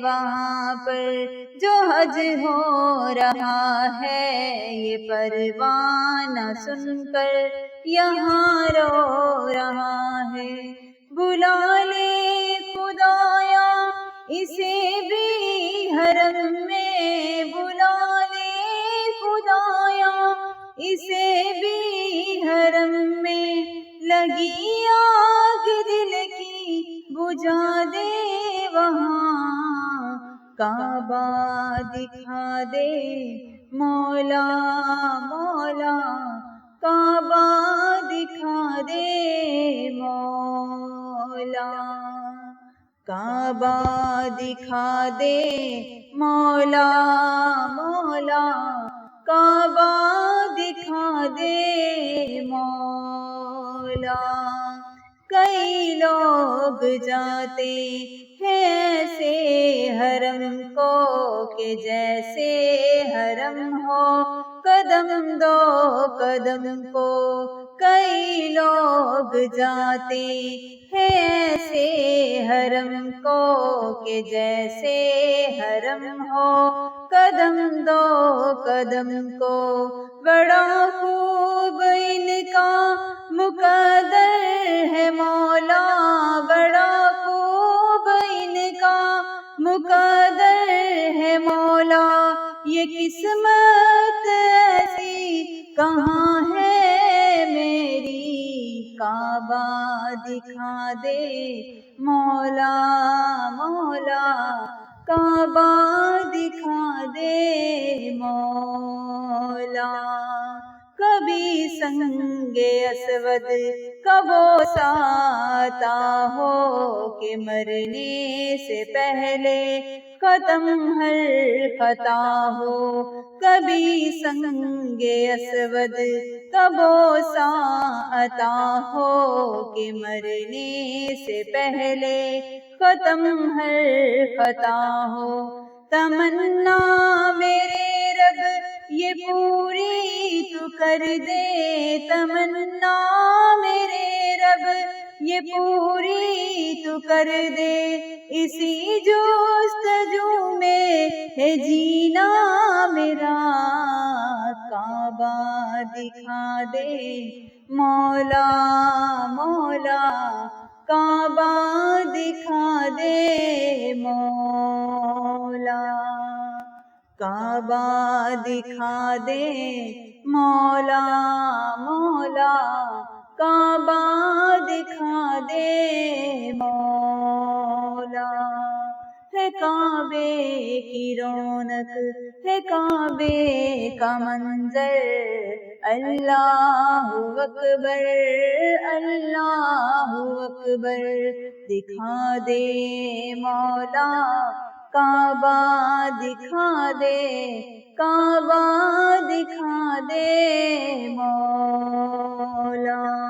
وہاں پر جو حج ہو رہا ہے، یہ پروانہ سن کر یہاں رو رہا ہے۔ بلا لے خدایا اسے بھی حرم میں، بلا لے خدایا اسے بھی حرم میں، لگی آگ دل کی بجھا دے وہاں، کعبہ دکھا دے مولا مولا، کعبہ دکھا دے مولا، کعبہ دکھا دے مولا مولا، کعبہ دکھا دے مولا۔ کئی لوگ جاتے ہیں ایسے حرم کو کہ جیسے حرم ہو قدم دو قدم کو، کئی لوگ جاتے ہیں ایسے حرم کو کہ جیسے حرم ہو قدم دو قدم کو، بڑا خوب ان کا مقدر ہے مولا، بڑا خوب ان کا مقدر ہے مولا، یہ قسمت ایسی کہاں ہے میری، کعبہ دکھا دے مولا مولا، کعبہ دکھا دے مولا۔ کبھی سنگ اسود کا بوسہ آتا ہو کہ مرنے سے پہلے ختم ہر خطا ہو، کبھی سنگ اسود کا بوسہ آتا ہو کہ مرنے سے پہلے ختم ہر خطا ہو، تمنا میرے رب یہ پوری تو کر دے، تمنا میرے رب یہ پوری تو کر دے، اسی جستجو میں ہے جینا میرا، کعبہ دکھا دے مولا مولا، کعبہ دکھا دے مولا، کعبہ دکھا دے مولا مولا، کعبہ دکھا دے مولا۔ ہے کعبے کی رونق ہے کعبے کا منظر، اللہ اکبر اللہ اکبر، دکھا دے مولا کعبہ دکھا دے، کعبہ دکھا دے مولا۔